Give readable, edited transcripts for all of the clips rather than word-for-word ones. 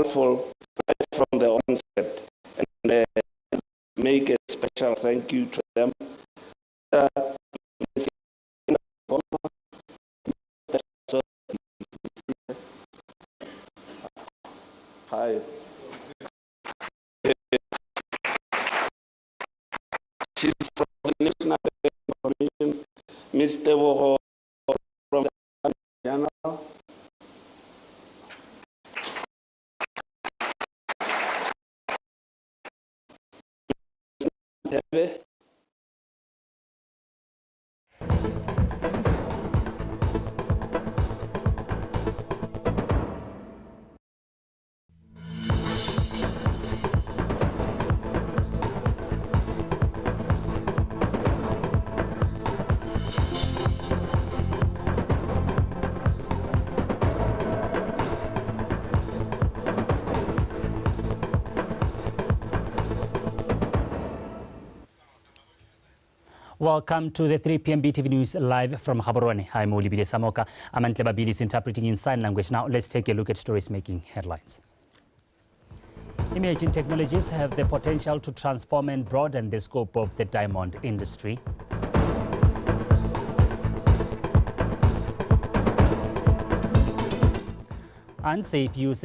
helpful right from the onset, and make a special thank you to them. Hi. She's from the National Commission, Mr. Woho from the General. Welcome to the 3 p.m. BTV News live from Gaborone. I'm Olibile Samoka. Amantle Babili is interpreting in sign language. Now let's take a look at stories making headlines. Emerging technologies have the potential to transform and broaden the scope of the diamond industry. Unsafe use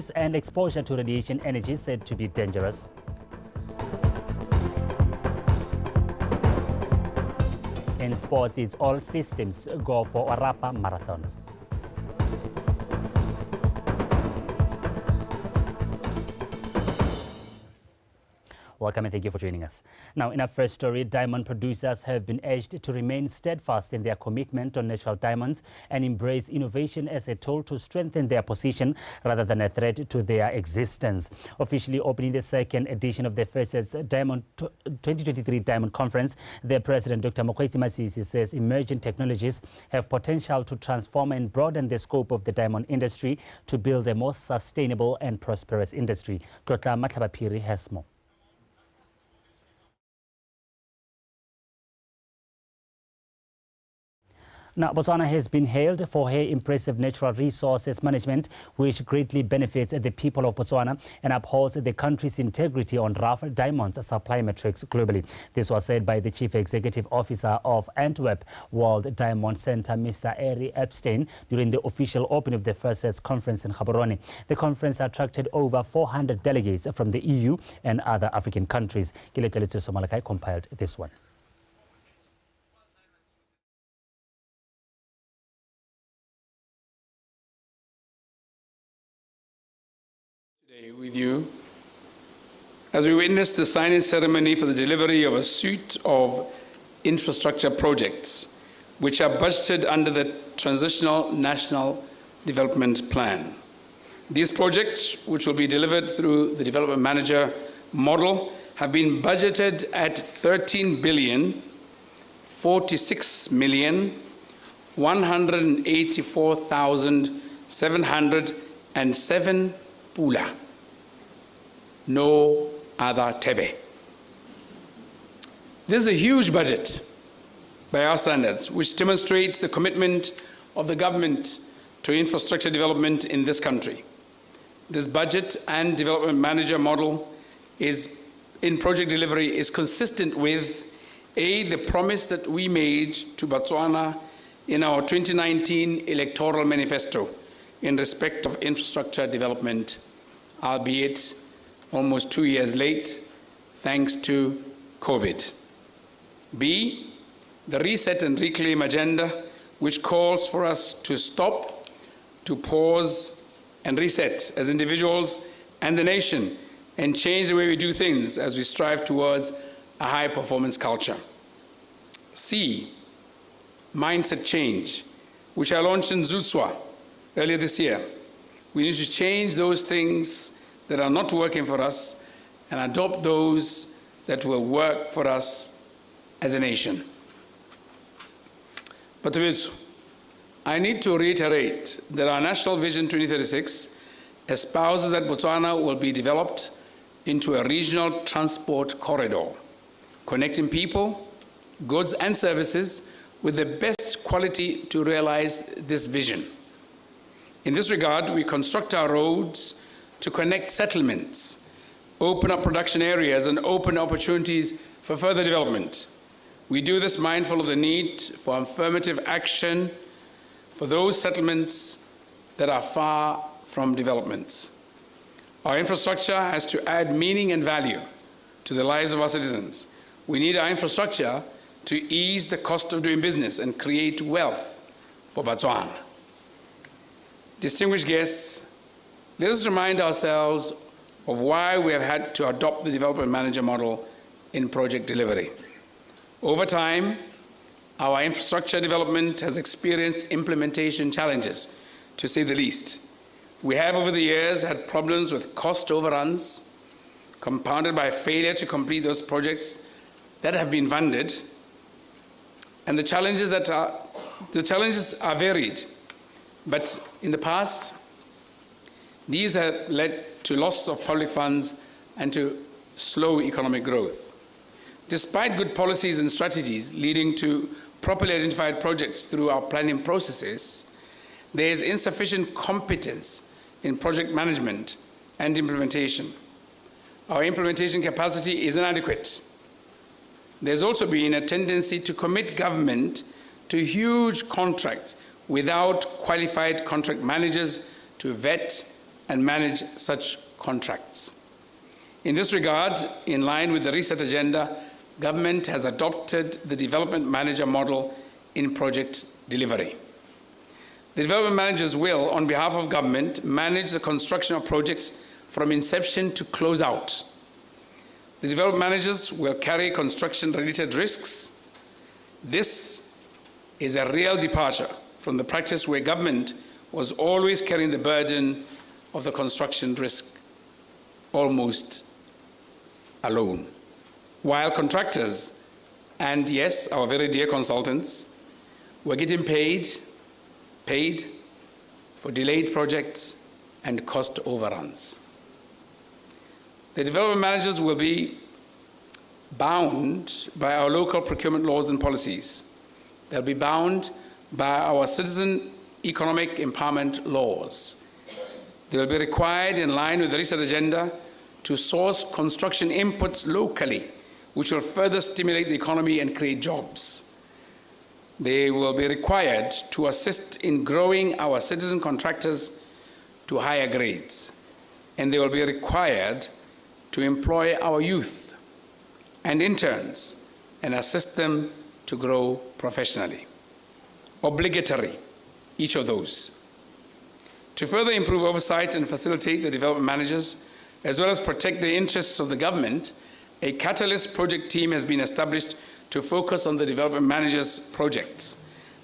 and exposure to radiation energy said to be dangerous. In sports, it's all systems go for Orapa Marathon. Welcome and thank you for joining us. Now, in our first story, diamond producers have been urged to remain steadfast in their commitment to natural diamonds and embrace innovation as a tool to strengthen their position rather than a threat to their existence. Officially opening the second edition of the first Diamond 2023 Diamond Conference, the President, Dr. Mokgweetsi Masisi, says emerging technologies have potential to transform and broaden the scope of the diamond industry to build a more sustainable and prosperous industry. Tlotla Matlabapiri has more. Now, Botswana has been hailed for her impressive natural resources management, which greatly benefits the people of Botswana and upholds the country's integrity on rough diamonds supply metrics globally. This was said by the Chief Executive Officer of Antwerp World Diamond Center, Mr. Ari Epstein, during the official opening of the first conference in Gaborone. The conference attracted over 400 delegates from the EU and other African countries. Kilekeletu Somalakai compiled this one. With you as we witness the signing ceremony for the delivery of a suite of infrastructure projects which are budgeted under the Transitional National Development Plan. These projects, which will be delivered through the Development Manager model, have been budgeted at 13,046,184,707 pula. No other tebe. This is a huge budget by our standards, which demonstrates the commitment of the government to infrastructure development in this country. This budget and development manager model in project delivery is consistent with the promise that we made to Botswana in our 2019 electoral manifesto in respect of infrastructure development, albeit almost 2 years late, thanks to COVID. B, the reset and reclaim agenda, which calls for us to stop, to pause, and reset as individuals and the nation, and change the way we do things as we strive towards a high-performance culture. C, mindset change, which I launched in Zutswa earlier this year. We need to change those things that are not working for us and adopt those that will work for us as a nation. But I need to reiterate that our National Vision 2036 espouses that Botswana will be developed into a regional transport corridor, connecting people, goods and services with the best quality to realize this vision. In this regard, we construct our roads to connect settlements, open up production areas, and open opportunities for further development. We do this mindful of the need for affirmative action for those settlements that are far from developments. Our infrastructure has to add meaning and value to the lives of our citizens. We need our infrastructure to ease the cost of doing business and create wealth for Botswana. Distinguished guests, let us remind ourselves of why we have had to adopt the development manager model in project delivery. Over time, our infrastructure development has experienced implementation challenges, to say the least. We have, over the years, had problems with cost overruns, compounded by failure to complete those projects that have been funded. And the challenges are varied. But in the past, these have led to loss of public funds and to slow economic growth. Despite good policies and strategies leading to properly identified projects through our planning processes, there is insufficient competence in project management and implementation. Our implementation capacity is inadequate. There's also been a tendency to commit government to huge contracts without qualified contract managers to vet and manage such contracts. In this regard, in line with the Reset Agenda, government has adopted the development manager model in project delivery. The development managers will, on behalf of government, manage the construction of projects from inception to close out. The development managers will carry construction-related risks. This is a real departure from the practice where government was always carrying the burden of the construction risk almost alone, while contractors and, yes, our very dear consultants were getting paid for delayed projects and cost overruns. The development managers will be bound by our local procurement laws and policies. They'll be bound by our citizen economic empowerment laws. They will be required, in line with the Reset Agenda, to source construction inputs locally, which will further stimulate the economy and create jobs. They will be required to assist in growing our citizen contractors to higher grades. And they will be required to employ our youth and interns and assist them to grow professionally. Obligatory, each of those. To further improve oversight and facilitate the development managers, as well as protect the interests of the government, a Catalyst project team has been established to focus on the development managers' projects.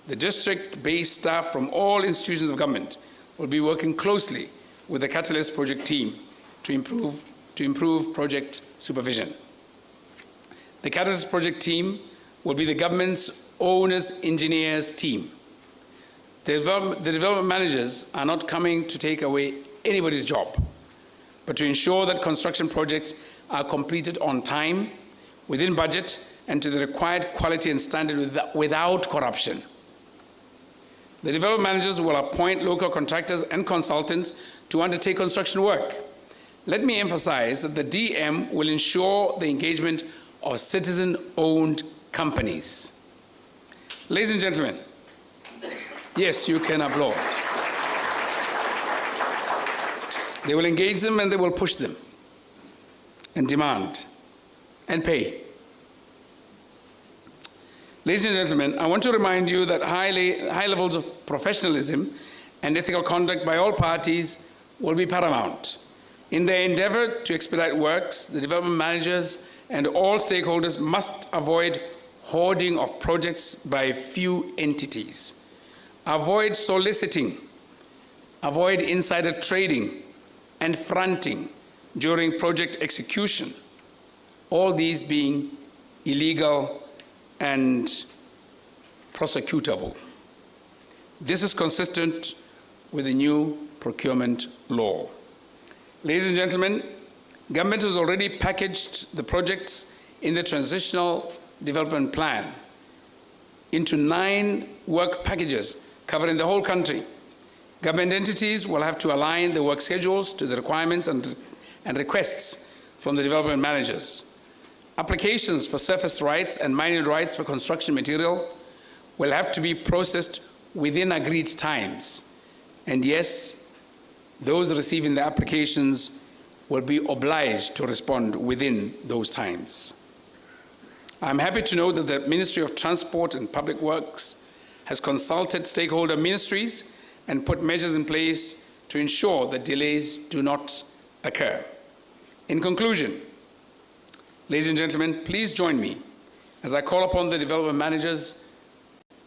The district-based staff from all institutions of government will be working closely with the Catalyst project team to improve project supervision. The Catalyst project team will be the government's owners engineers team. The development managers are not coming to take away anybody's job, but to ensure that construction projects are completed on time, within budget, and to the required quality and standard without corruption. The development managers will appoint local contractors and consultants to undertake construction work. Let me emphasize that the DM will ensure the engagement of citizen-owned companies. Ladies and gentlemen, yes, you can applaud. They will engage them and they will push them and demand and pay. Ladies and gentlemen, I want to remind you that high levels of professionalism and ethical conduct by all parties will be paramount. In their endeavor to expedite works, the development managers and all stakeholders must avoid hoarding of projects by few entities. Avoid soliciting, avoid insider trading and fronting during project execution, all these being illegal and prosecutable. This is consistent with the new procurement law. Ladies and gentlemen, government has already packaged the projects in the Transitional Development Plan into 9 work packages covering the whole country. Government entities will have to align their work schedules to the requirements and requests from the development managers. Applications for surface rights and mining rights for construction material will have to be processed within agreed times. And yes, those receiving the applications will be obliged to respond within those times. I'm happy to know that the Ministry of Transport and Public Works has consulted stakeholder ministries and put measures in place to ensure that delays do not occur. In conclusion, ladies and gentlemen, please join me as I call upon the development managers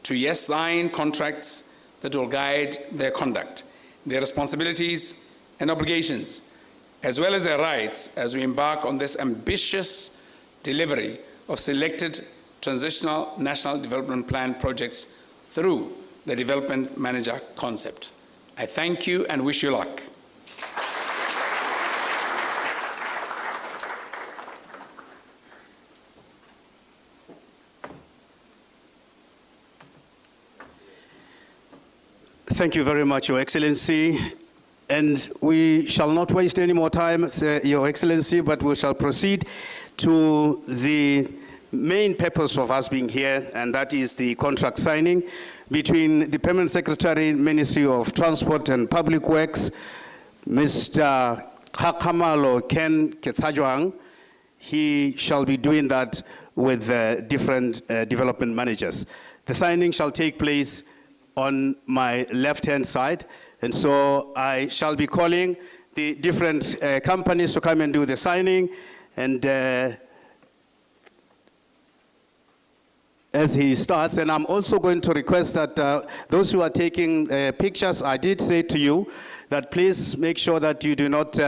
to, yes, sign contracts that will guide their conduct, their responsibilities and obligations, as well as their rights as we embark on this ambitious delivery of selected transitional national development plan projects through the development manager concept. I thank you and wish you luck. Thank you very much, Your Excellency. And we shall not waste any more time, Your Excellency, but we shall proceed to the main purpose of us being here, and that is the contract signing between the Permanent Secretary, Ministry of Transport and Public Works, Mr. Kakamalo Ken Ketsajwang. He shall be doing that with different development managers. The signing shall take place on my left-hand side, and so I shall be calling the different companies to come and do the signing, and as he starts, and I'm also going to request that those who are taking pictures, I did say to you that please make sure that you do not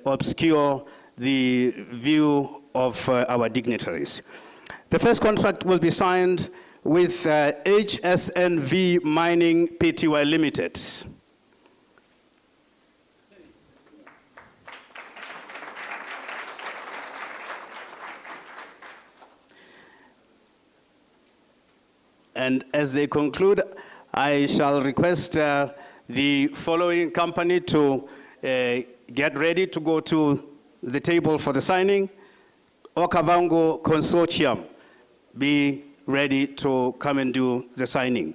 obscure the view of our dignitaries. The first contract will be signed with HSNV Mining Pty Limited. And as they conclude, I shall request the following company to get ready to go to the table for the signing. Okavango Consortium, be ready to come and do the signing.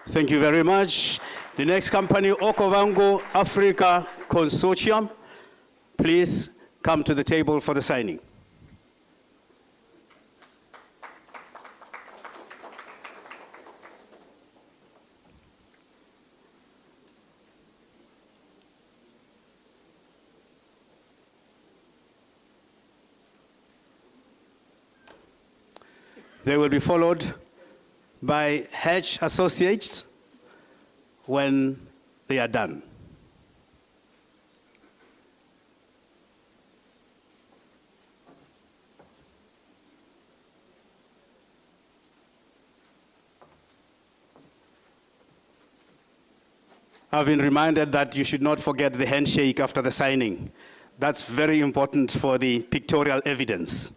Thank you very much. The next company, Okavango Africa Consortium, please come to the table for the signing. They will be followed by Hedge Associates when they are done. I've been reminded that you should not forget the handshake after the signing. That's very important for the pictorial evidence.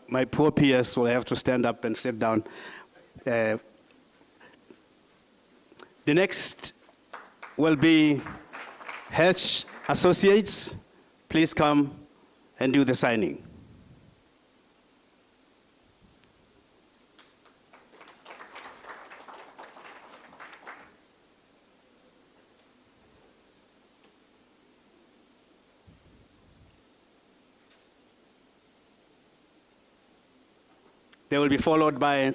My poor PS will have to stand up and sit down. The next will be Hatch Associates. Please come and do the signing. They will be followed by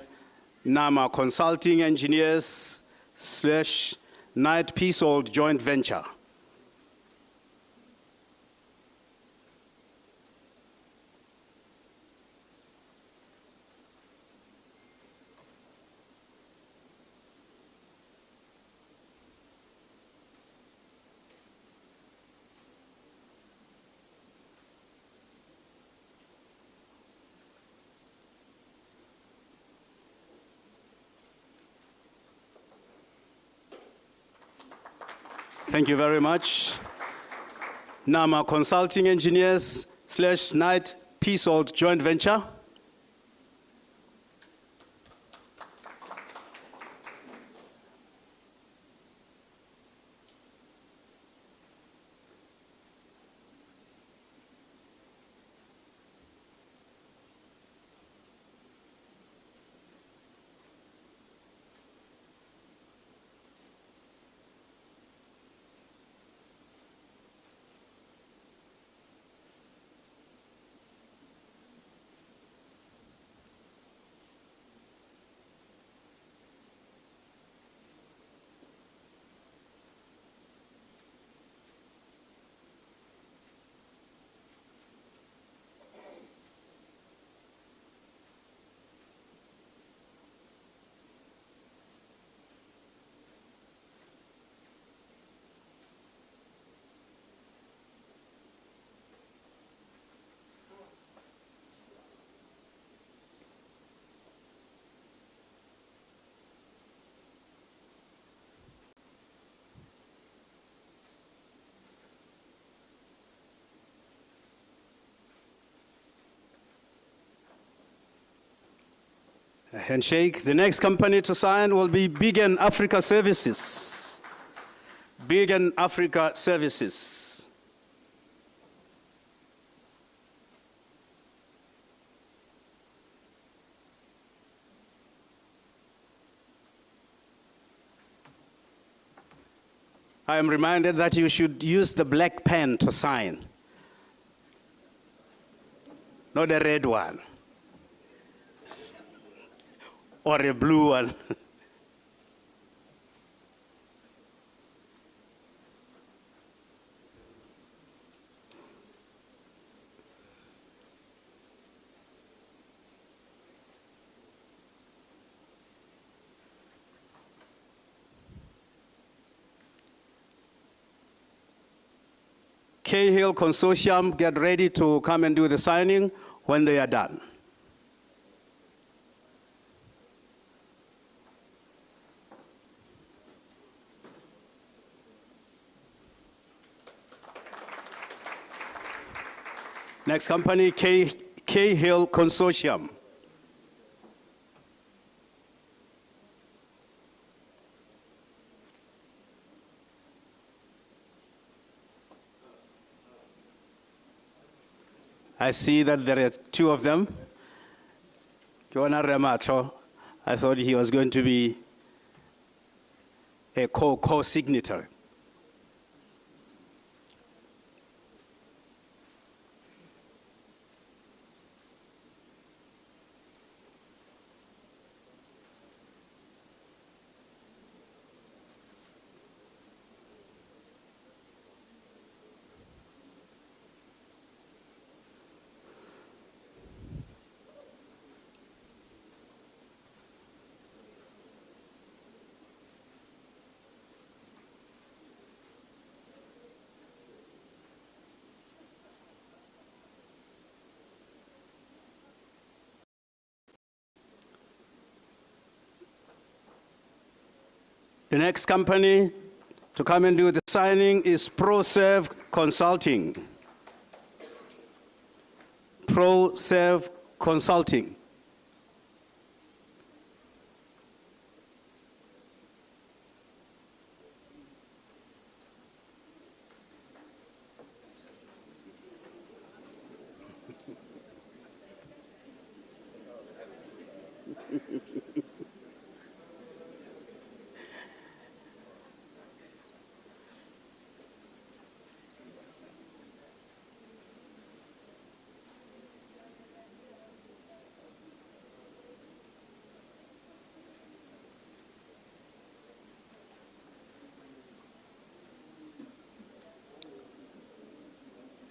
NAMA Consulting Engineers / Knight Peacehold Joint Venture. Thank you very much. NAMA Consulting Engineers / Knight Peacehold Joint Venture. A handshake. The next company to sign will be Bigen Africa Services. Bigen Africa Services. I am reminded that you should use the black pen to sign, not the red one. Or a blue one. Cahill Consortium, get ready to come and do the signing when they are done. Next company, Cahill Consortium. I see that there are two of them. Kiwana Remato, I thought he was going to be a co-signatory. The next company to come and do the signing is ProServe Consulting. ProServe Consulting.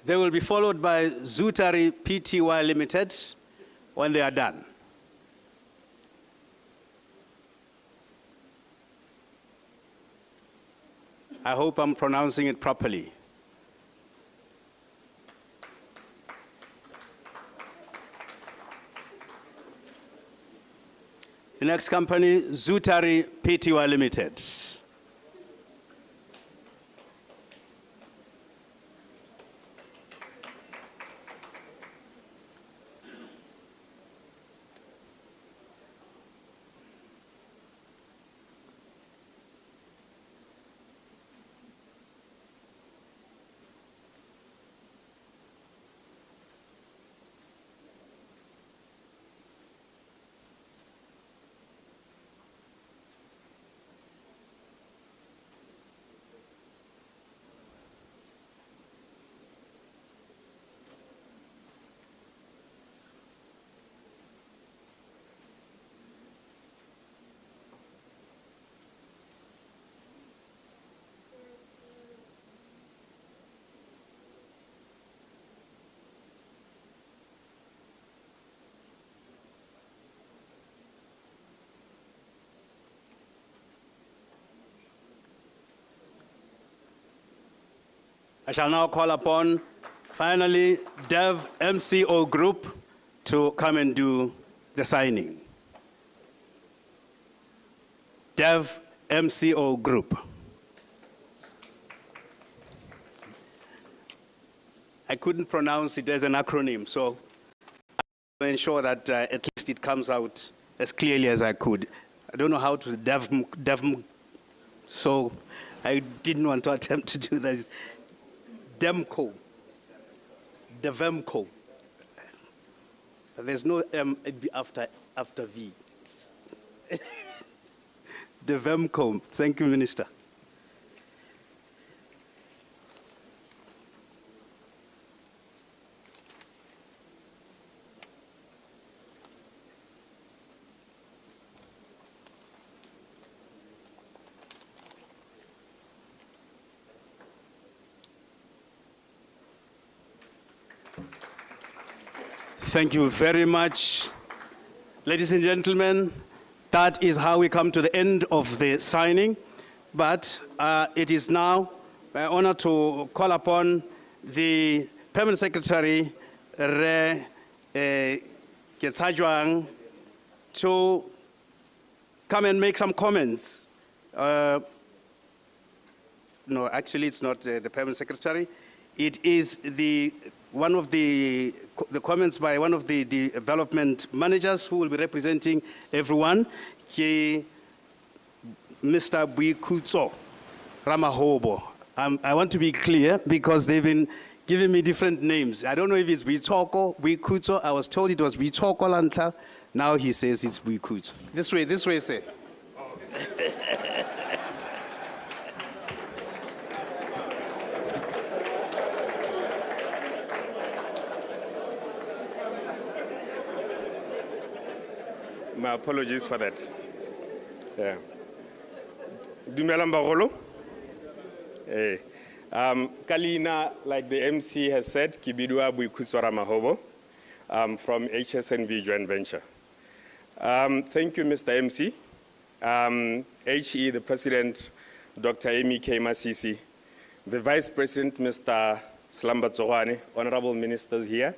They will be followed by Zutari Pty Limited when they are done. I hope I'm pronouncing it properly. The next company, Zutari Pty Limited. I shall now call upon, finally, Dev MCO Group to come and do the signing. Dev MCO Group. I couldn't pronounce it as an acronym, so I will ensure that at least it comes out as clearly as I could. I don't know how to Dev, so I didn't want to attempt to do that. Demco, Devemco. There's no M after V. Devemco. Thank you, Minister. Thank you very much. Ladies and gentlemen, that is how we come to the end of the signing. But it is now my honor to call upon the Permanent Secretary, Re Ketsajwang, to come and make some comments. No, actually, it's not the Permanent Secretary. It is one of the comments by one of the development managers who will be representing everyone, Mr. Boikhutso Ramahobo. I want to be clear because they've been giving me different names. I don't know if it's Boikhutso. I was told it was Boikhutso Lanta. Now he says it's Boikhutso. This way, sir. My apologies for that. Yeah. Dumelang bagolo. Kalina, like the MC has said, Kibidua Boikhutso Ramahobo from HSNV Joint Venture. Thank you, Mr. MC. HE, the President, Dr. Amy K. Masisi, the Vice President, Mr. Slamba Tsohwane, Honorable Ministers here,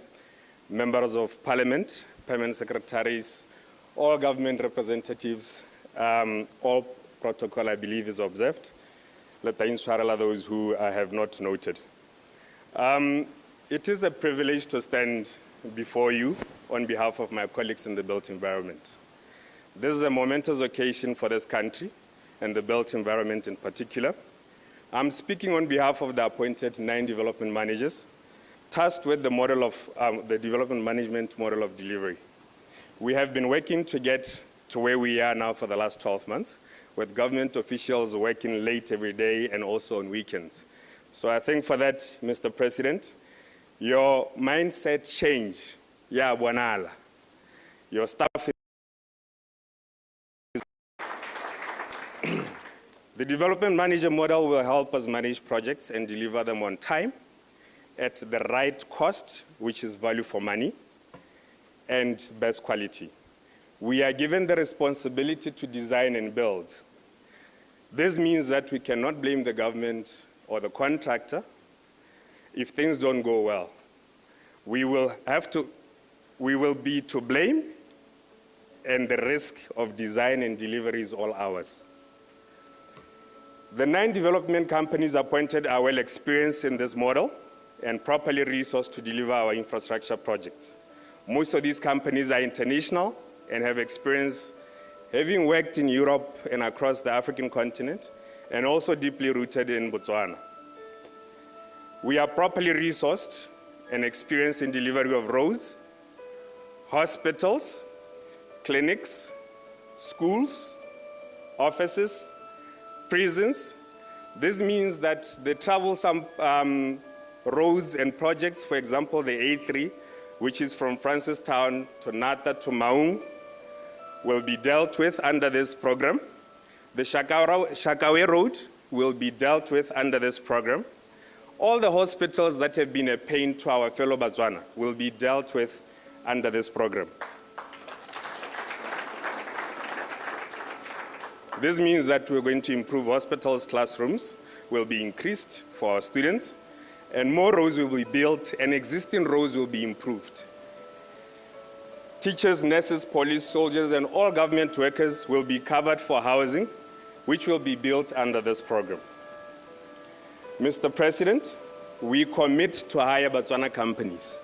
Members of Parliament, Permanent Secretaries, all government representatives, all protocol, I believe, is observed. Let those who I have not noted. It is a privilege to stand before you on behalf of my colleagues in the built environment. This is a momentous occasion for this country and the built environment in particular. I'm speaking on behalf of the appointed 9 development managers tasked with the model of the development management model of delivery. We have been working to get to where we are now for the last 12 months, with government officials working late every day and also on weekends. So I think for that, Mr. President, your mindset change, yeah, bonala. Your staff is the development manager model will help us manage projects and deliver them on time at the right cost, which is value for money, and best quality. We are given the responsibility to design and build. This means that we cannot blame the government or the contractor if things don't go well. We will be to blame, and the risk of design and delivery is all ours. The 9 development companies appointed are well experienced in this model and properly resourced to deliver our infrastructure projects. Most of these companies are international and have experience having worked in Europe and across the African continent, and also deeply rooted in Botswana. We are properly resourced and experienced in delivery of roads, hospitals, clinics, schools, offices, prisons. This means that the troublesome roads and projects, for example, the A3, which is from Francistown to Nata to Maung, will be dealt with under this program. The Shakawe Road will be dealt with under this program. All the hospitals that have been a pain to our fellow Botswana will be dealt with under this program. This means that we're going to improve hospitals' classrooms, will be increased for our students, and more roads will be built, and existing roads will be improved. Teachers, nurses, police, soldiers, and all government workers will be covered for housing, which will be built under this program. Mr. President, we commit to hire Botswana companies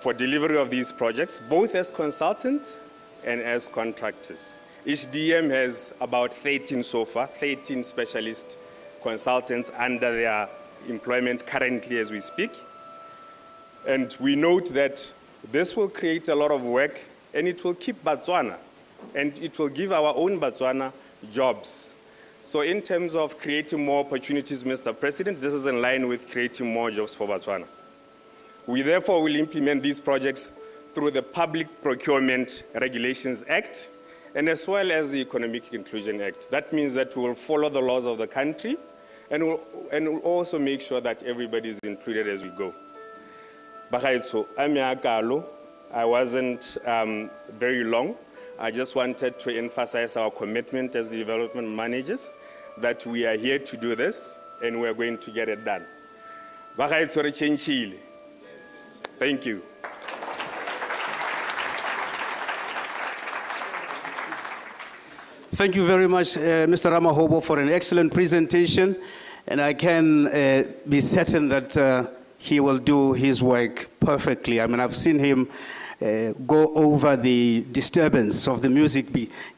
for delivery of these projects, both as consultants and as contractors. Each DM has about 13 so far, 13 specialist consultants under their employment currently as we speak. And we note that this will create a lot of work, and it will keep Botswana, and it will give our own Botswana jobs. So in terms of creating more opportunities, Mr. President, this is in line with creating more jobs for Botswana. We therefore will implement these projects through the Public Procurement Regulations Act, and as well as the Economic Inclusion Act. That means that we will follow the laws of the country, and we'll also make sure that everybody is included as we go. I wasn't very long. I just wanted to emphasize our commitment as the development managers, that we are here to do this, and we're going to get it done. Thank you. Thank you very much, Mr. Ramahobo, for an excellent presentation. And I can be certain that he will do his work perfectly. I mean, I've seen him go over the disturbance of the music.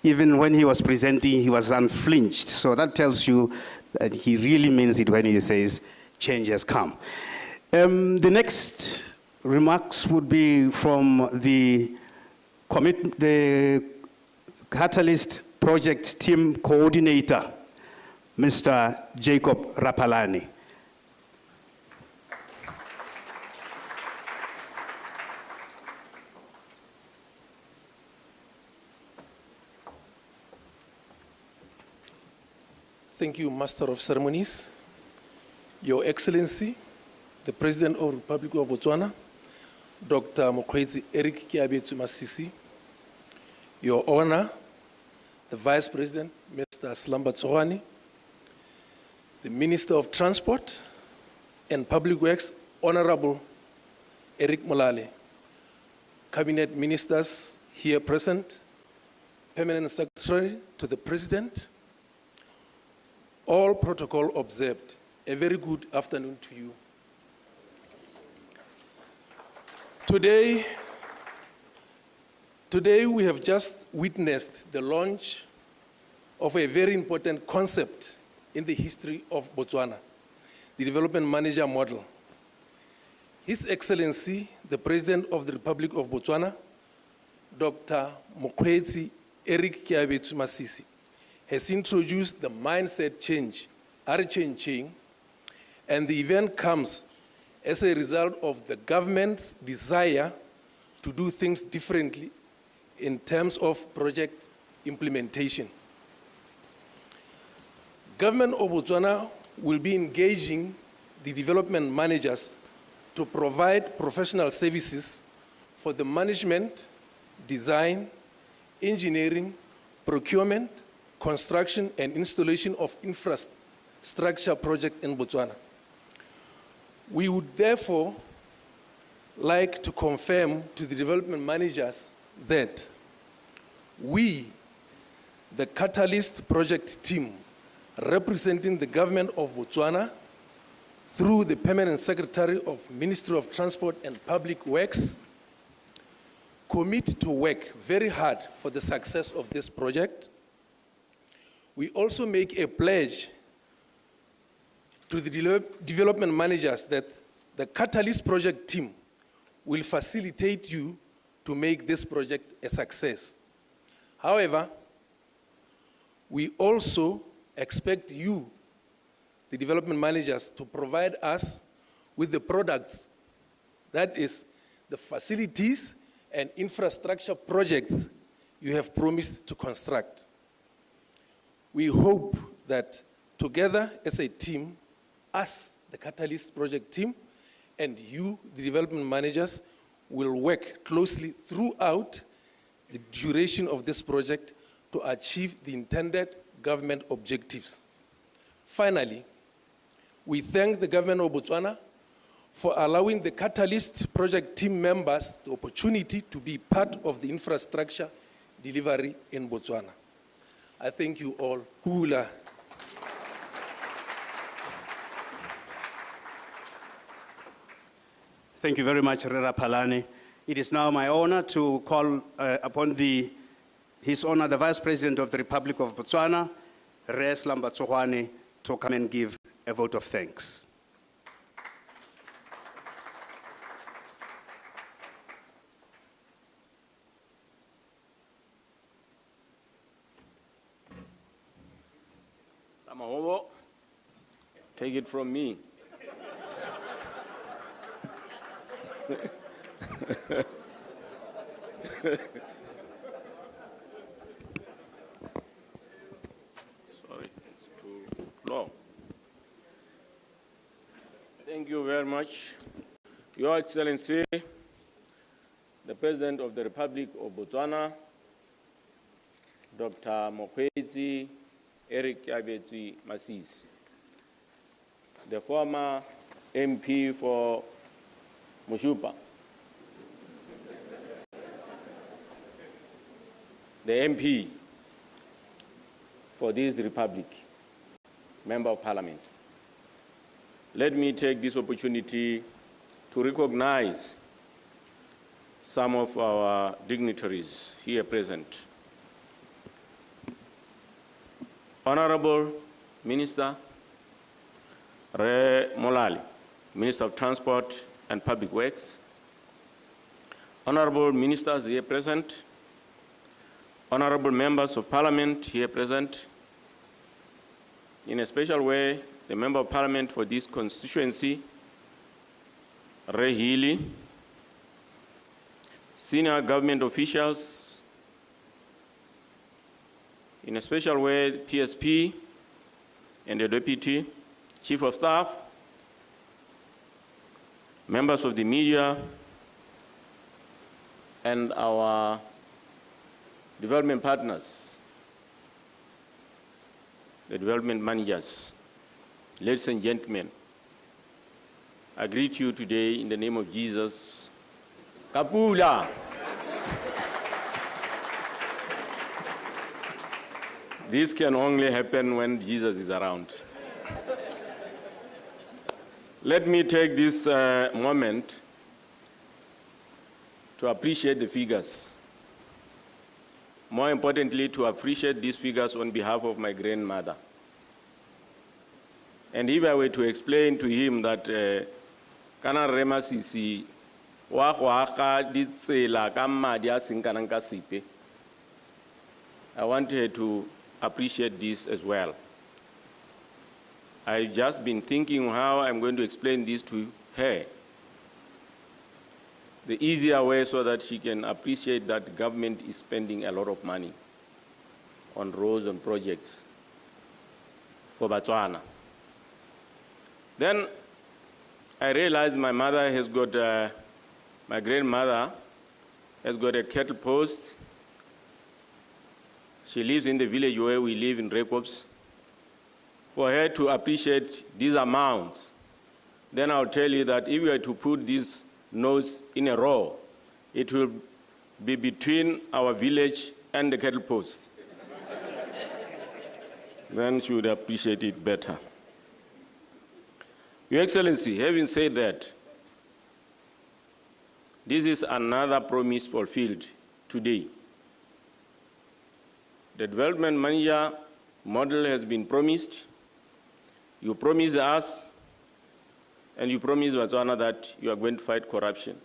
Even when he was presenting, he was unflinched. So that tells you that he really means it when he says change has come. The next remarks would be from the Catalyst Project Team Coordinator, Mr. Jacob Rapalani. Thank you, Master of Ceremonies, Your Excellency, the President of the Republic of Botswana, Dr. Mokgweetsi Eric Keabetswe Masisi, Your Honor, the Vice President, Mr. Slamba Tsohwane, the Minister of Transport and Public Works, Honorable Eric Molale, Cabinet Ministers here present, Permanent Secretary to the President, all protocol observed. A very good afternoon to you. Today we have just witnessed the launch of a very important concept in the history of Botswana, the development manager model. His Excellency, the President of the Republic of Botswana, Dr. Mokgweetsi Eric Keabetswe Masisi, has introduced the mindset change, R-changing, and the event comes as a result of the government's desire to do things differently in terms of project implementation. Government of Botswana will be engaging the development managers to provide professional services for the management, design, engineering, procurement, construction, and installation of infrastructure projects in Botswana. We would therefore like to confirm to the development managers that we, the Catalyst project team, representing the government of Botswana through the Permanent Secretary of Ministry of Transport and Public Works, commit to work very hard for the success of this project. We also make a pledge to the development managers that the Catalyst project team will facilitate you to make this project a success. However, we also expect you, the development managers, to provide us with the products, that is, the facilities and infrastructure projects you have promised to construct. We hope that together as a team, us, the Catalyst project team, and you, the development managers, will work closely throughout the duration of this project to achieve the intended government objectives. Finally, we thank the government of Botswana for allowing the Catalyst project team members the opportunity to be part of the infrastructure delivery in Botswana. I thank you all. Hula. Thank you very much, Rera Palane. It is now my honor to call upon His Honor, the Vice President of the Republic of Botswana, Re Slamba Tsogoane, to come and give a vote of thanks. Tamahobo, take it from me. Sorry, it's too long. Thank you very much. Your Excellency, the President of the Republic of Botswana, Dr. Mokgweetsi Eric Keabetswe Masisi, the former MP for Moshupa, the MP for this republic, Member of Parliament. Let me take this opportunity to recognize some of our dignitaries here present. Honorable Minister Re Molali, Minister of Transport and Public Works, honorable ministers here present, honorable members of Parliament here present, in a special way, the Member of Parliament for this constituency, Ray Healy, senior government officials, in a special way, PSP and the Deputy Chief of Staff, members of the media, and our development partners, the development managers. Ladies and gentlemen, I greet you today in the name of Jesus. Kapula. This can only happen when Jesus is around. Let me take this moment to appreciate the figures. More importantly, to appreciate these figures on behalf of my grandmother. And if I were to explain to him that kana re Masisi wa go aga ditsela ka madi a seng kana ka sepe, I want her to appreciate this as well. I've just been thinking how I'm going to explain this to her, the easier way so that she can appreciate that the government is spending a lot of money on roads and projects for Botswana. Then I realized my mother has got, my grandmother has got a cattle post. She lives in the village where we live in Rekops. For her to appreciate these amounts, then I'll tell you that if we were to put these notes in a row, it will be between our village and the cattle post. Then she would appreciate it better. Your Excellency, having said that, this is another promise fulfilled today. The development manager model has been promised. You promised us, and you promised Botswana that you are going to fight corruption,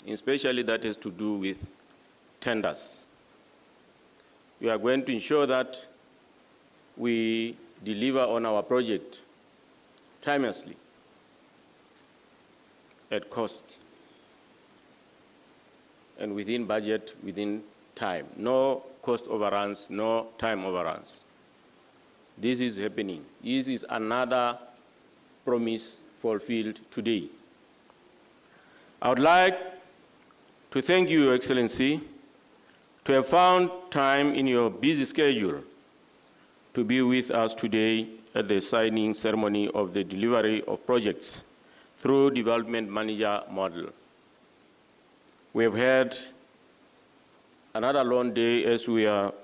especially that has to do with tenders. You are going to ensure that we deliver on our project timelessly, at cost, and within budget, within time. No cost overruns, no time overruns. This is happening. This is another promise fulfilled today. I would like to thank you, Your Excellency, to have found time in your busy schedule to be with us today at the signing ceremony of the delivery of projects through development manager model. We have had another long day as we are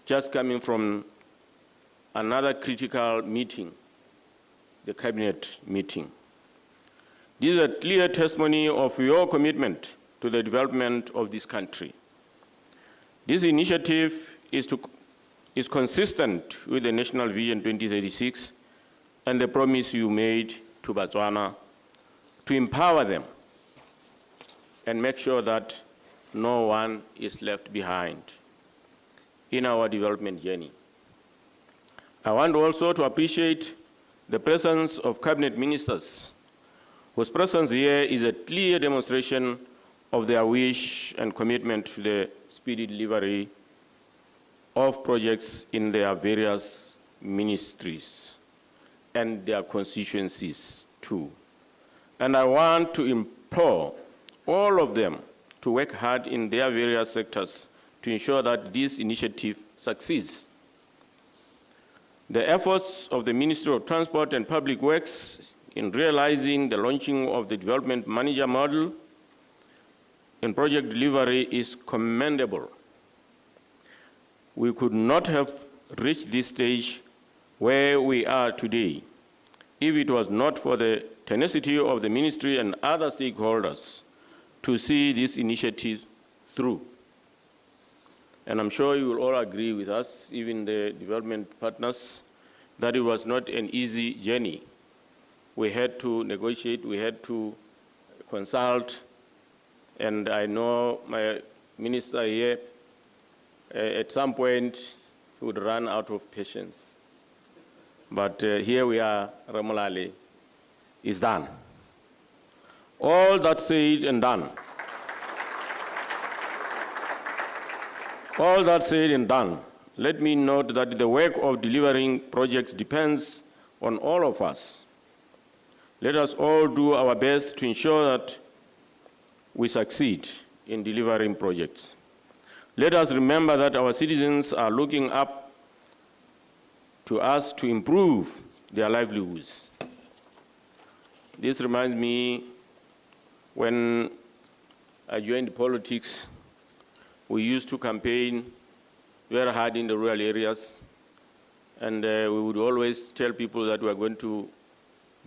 just coming from another critical meeting, the cabinet meeting. This is a clear testimony of your commitment to the development of this country. This initiative is consistent with the National Vision 2036 and the promise you made to Botswana to empower them and make sure that no one is left behind in our development journey. I want also to appreciate the presence of cabinet ministers, whose presence here is a clear demonstration of their wish and commitment to the speedy delivery of projects in their various ministries and their constituencies too. And I want to implore all of them to work hard in their various sectors to ensure that this initiative succeeds. The efforts of the Ministry of Transport and Public Works in realizing the launching of the development manager model in project delivery is commendable. We could not have reached this stage where we are today if it was not for the tenacity of the ministry and other stakeholders to see this initiative through. And I'm sure you will all agree with us, even the development partners, that it was not an easy journey. We had to negotiate, we had to consult, and I know my minister here, at some point, he would run out of patience. But here we are, Ramolale is done. All that said and done, all that said and done, let me note that the work of delivering projects depends on all of us. Let us all do our best to ensure that we succeed in delivering projects. Let us remember that our citizens are looking up to us to improve their livelihoods. This reminds me when I joined politics, we used to campaign very hard in the rural areas, and we would always tell people that we are going to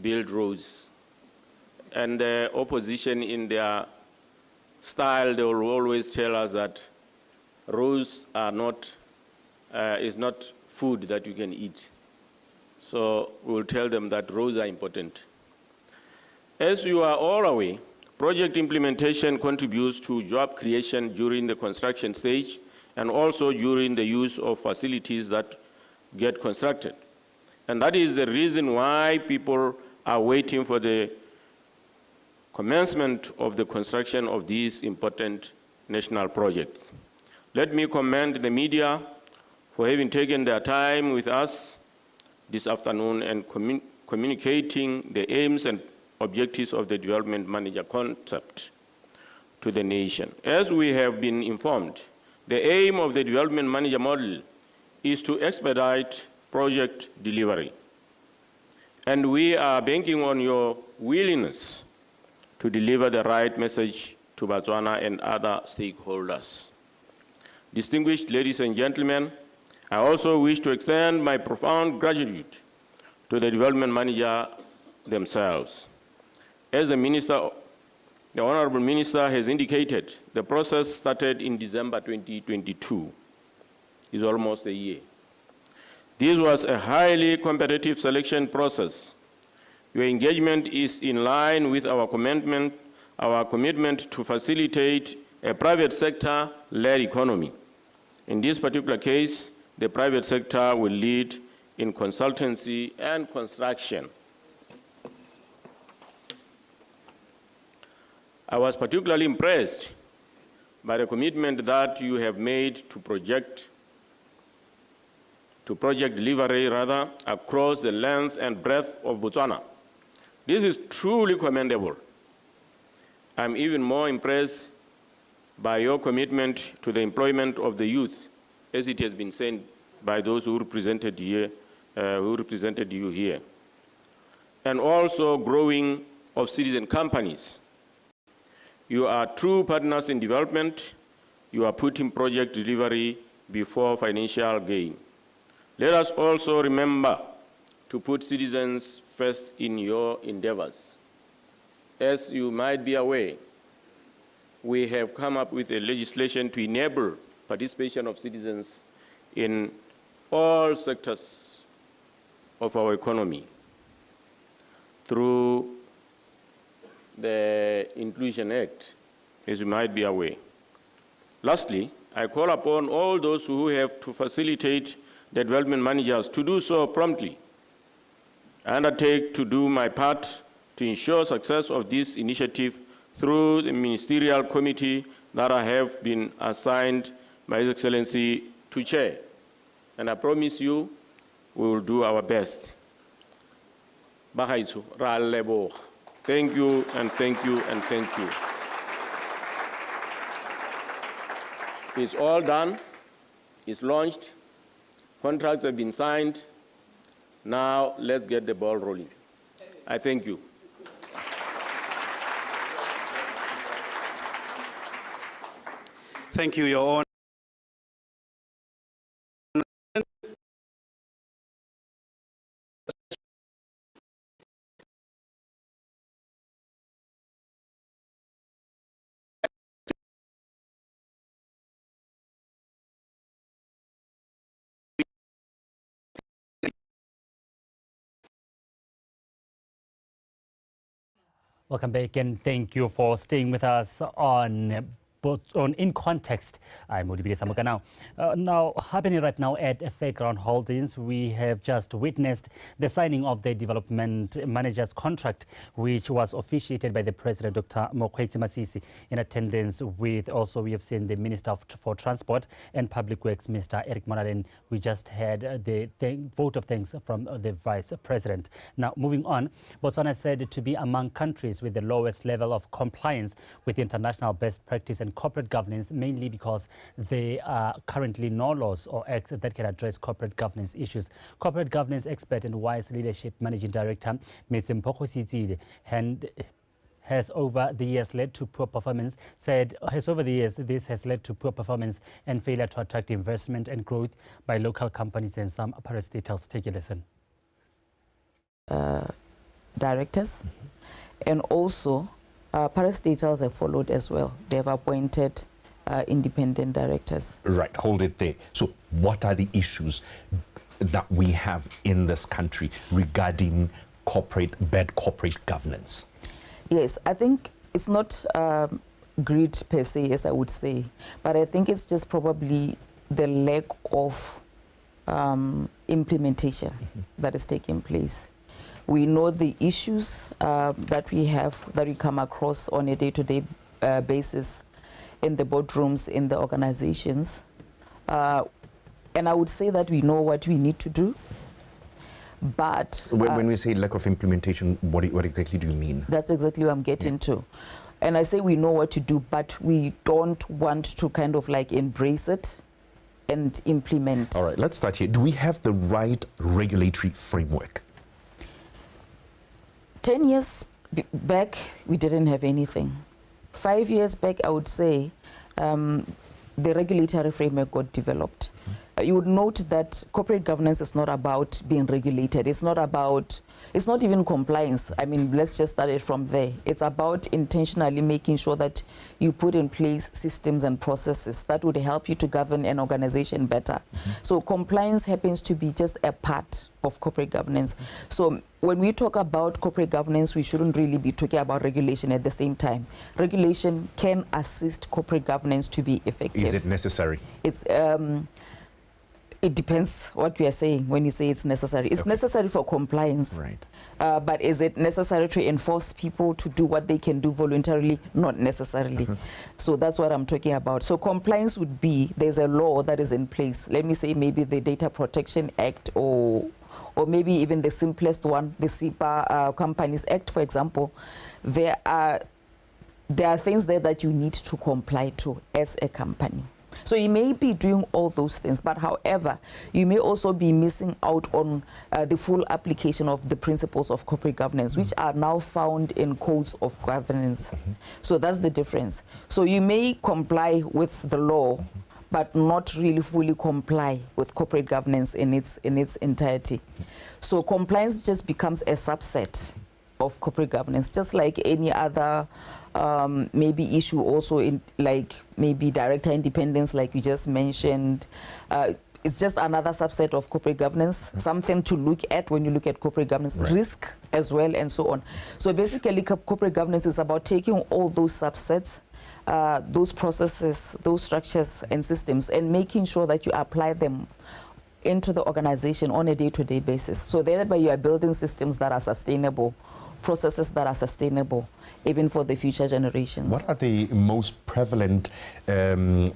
build roads. And the opposition in their style, they will always tell us that roads are not, is not food that you can eat. So we'll tell them that roads are important. As you are all aware, project implementation contributes to job creation during the construction stage and also during the use of facilities that get constructed. And that is the reason why people are waiting for the commencement of the construction of these important national projects. Let me commend the media for having taken their time with us this afternoon and communicating the aims and objectives of the development manager concept to the nation. As we have been informed, the aim of the development manager model is to expedite project delivery. And we are banking on your willingness to deliver the right message to Botswana and other stakeholders. Distinguished ladies and gentlemen, I also wish to extend my profound gratitude to the development manager themselves. As the Honorable Minister has indicated, the process started in December 2022. It's almost a year. This was a highly competitive selection process. Your engagement is in line with our commitment to facilitate a private sector-led economy. In this particular case, the private sector will lead in consultancy and construction. I was particularly impressed by the commitment that you have made to project delivery across the length and breadth of Botswana. This is truly commendable. I'm even more impressed by your commitment to the employment of the youth, as it has been said by those who represented you here, and also growing of citizen companies. You are true partners in development. You are putting project delivery before financial gain. Let us also remember to put citizens first in your endeavors. As you might be aware, we have come up with a legislation to enable participation of citizens in all sectors of our economy through the Inclusion Act, as you might be aware. Lastly, I call upon all those who have to facilitate the development managers to do so promptly. I undertake to do my part to ensure success of this initiative through the ministerial committee that I have been assigned by His Excellency to chair. And I promise you, we will do our best. Bagaitsu, ra leboga. Thank you, and thank you, and thank you. It's all done. It's launched. Contracts have been signed. Now, let's get the ball rolling. I thank you. Thank you, Your Honor. Welcome back, and thank you for staying with us on In Context. I'm Modibile Samuka now. Now, happening right now at Fairground Holdings, we have just witnessed the signing of the development manager's contract, which was officiated by the President, Dr. Mokgweetsi Masisi, in attendance with also we have seen the Minister for Transport and Public Works, Mr. Eric Monalen. We just had the vote of thanks from the Vice President. Now, moving on, Botswana is said to be among countries with the lowest level of compliance with international best practice and corporate governance, mainly because there are currently no laws or acts that can address corporate governance issues. Corporate governance expert and Wise Leadership Managing Director, Ms. Mpho Sitsile, has over the years led to poor performance, this has led to poor performance and failure to attract investment and growth by local companies and some parastatals. Take a listen. Directors, and also Parastatals have followed as well. They have appointed independent directors. Right, hold it there. So what are the issues that we have in this country regarding bad corporate governance? Yes, I think it's not greed per se, as I would say, but I think it's just probably the lack of implementation that is taking place. We know the issues that we come across on a day-to-day basis in the boardrooms, in the organizations. And I would say that we know what we need to do, but... when we say lack of implementation, what exactly do you mean? That's exactly what I'm getting to. And I say we know what to do, but we don't want to kind of like embrace it and implement. All right, let's start here. Do we have the right regulatory framework? 10 years back, we didn't have anything. 5 years back, I would say, the regulatory framework got developed. You would note that corporate governance is not about being regulated. It's not even compliance. I mean, let's just start it from there. It's about intentionally making sure that you put in place systems and processes that would help you to govern an organization better. So compliance happens to be just a part of corporate governance. So when we talk about corporate governance, we shouldn't really be talking about regulation at the same time. Regulation can assist corporate governance to be effective. Is it necessary? It depends what we are saying when you say it's necessary. It's necessary for compliance. Right. But is it necessary to enforce people to do what they can do voluntarily? Not necessarily. So that's what I'm talking about. So compliance would be, there's a law that is in place. Let me say maybe the Data Protection Act or maybe even the simplest one, the SIPA Companies Act, for example. There are things there that you need to comply to as a company. So you may be doing all those things, but however, you may also be missing out on the full application of the principles of corporate governance, which are now found in codes of governance. So that's the difference. So you may comply with the law, but not really fully comply with corporate governance in its entirety. So compliance just becomes a subset of corporate governance, just like any other maybe issue also in like maybe director independence, like you just mentioned. It's just another subset of corporate governance, something to look at when you look at corporate governance, risk as well, and so on. So basically, corporate governance is about taking all those subsets, those processes, those structures and systems, and making sure that you apply them into the organization on a day-to-day basis. So thereby you are building systems that are sustainable, processes that are sustainable, even for the future generations. What are the most prevalent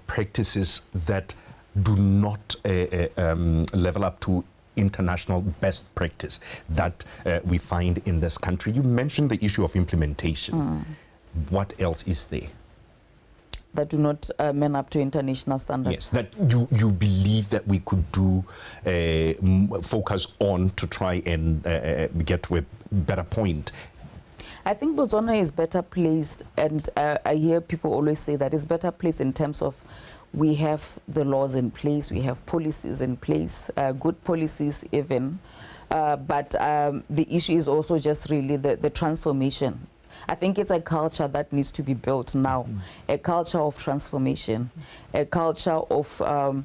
practices that do not level up to international best practice that we find in this country? You mentioned the issue of implementation. What else is there? That do not man up to international standards. Yes, that you believe that we could do, focus on to try and get to a better point. I think Botswana is better placed, and I hear people always say that it's better placed in terms of we have the laws in place, we have policies in place, good policies even, but the issue is also just really the transformation. I think it's a culture that needs to be built now, a culture of transformation, a culture of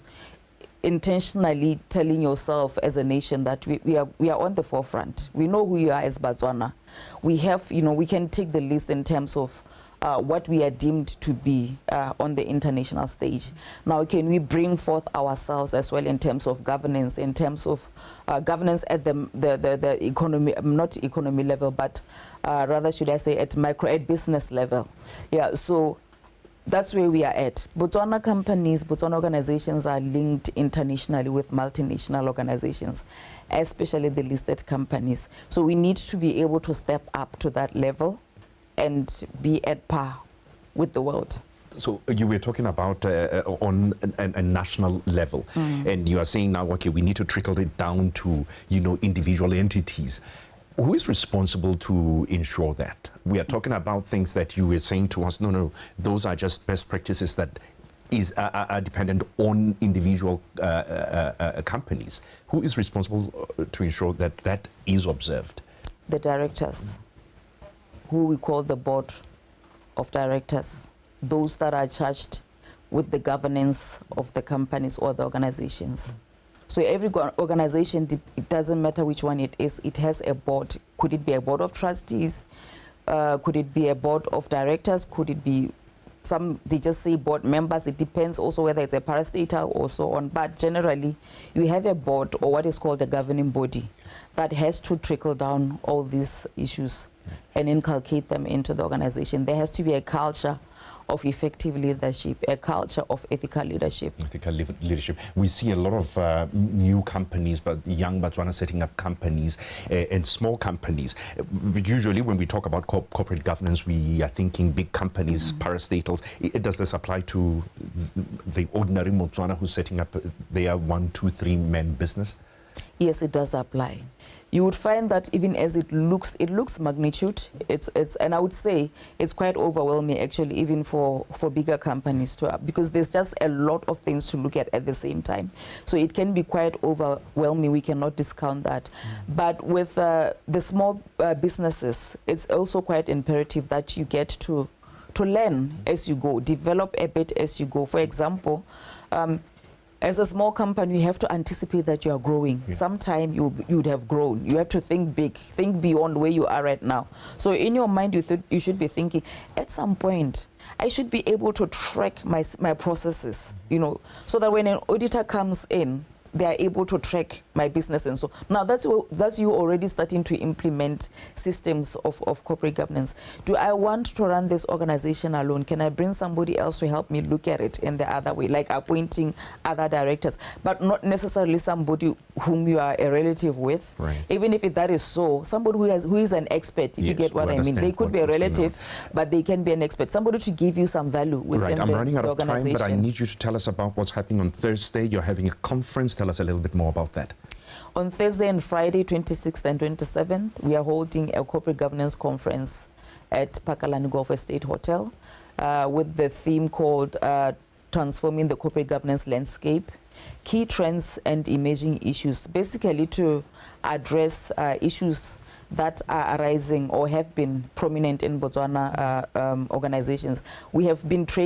intentionally telling yourself as a nation that we are on the forefront. We know who you are as Botswana. We have, we can take the list in terms of what we are deemed to be on the international stage. Now, can we bring forth ourselves as well in terms of governance, in terms of governance at the economy, not economy level, but rather should I say at business level. Yeah, so that's where we are at. Botswana companies, Botswana organizations are linked internationally with multinational organizations, especially the listed companies. So we need to be able to step up to that level and be at par with the world. So you were talking about on a national level, and you are saying now, okay, we need to trickle it down to, individual entities. Who is responsible to ensure that? We are talking about things that you were saying to us, no, those are just best practices that are dependent on individual companies. Who is responsible to ensure that that is observed? The directors, who we call the board of directors, those that are charged with the governance of the companies or the organizations. So every organization, it doesn't matter which one it is, it has a board. Could it be a board of trustees? Could it be a board of directors? Could it be they just say board members? It depends also whether it's a parastatal or so on. But generally, you have a board or what is called a governing body that has to trickle down all these issues and inculcate them into the organization. There has to be a culture of effective leadership, a culture of ethical leadership. Ethical leadership. We see a lot of new companies, but young Botswana setting up companies and small companies. Usually when we talk about corporate governance, we are thinking big companies, parastatals. Does this apply to the ordinary Botswana who's setting up their 1, 2, 3 man business? Yes, it does apply. You would find that even as it looks magnitude. And I would say it's quite overwhelming actually, even for bigger companies because there's just a lot of things to look at the same time. So it can be quite overwhelming. We cannot discount that. But with the small businesses, it's also quite imperative that you get to learn as you go, develop a bit as you go. For example, as a small company, you have to anticipate that you are growing. Yeah. Sometime you'd have grown. You have to think big, think beyond where you are right now. So in your mind, you should be thinking, at some point, I should be able to track my processes, so that when an auditor comes in, they are able to track my business. And so now that's you already starting to implement systems of corporate governance. Do I want to run this organization alone? Can I bring somebody else to help me look at it in the other way, like appointing other directors, but not necessarily somebody whom you are a relative with? Right. Even if that is so, somebody who is an expert, if you get what I mean. They could be a relative, but they can be an expert. Somebody to give you some value within the organization. I'm running out of time, but I need you to tell us about what's happening on Thursday. You're having a conference. Tell us a little bit more about that. On Thursday and Friday, 26th and 27th, we are holding a corporate governance conference at Pakalani Golf Estate Hotel with the theme called Transforming the Corporate Governance Landscape, Key Trends and Emerging Issues, basically to address issues that are arising or have been prominent in Botswana organizations. We have been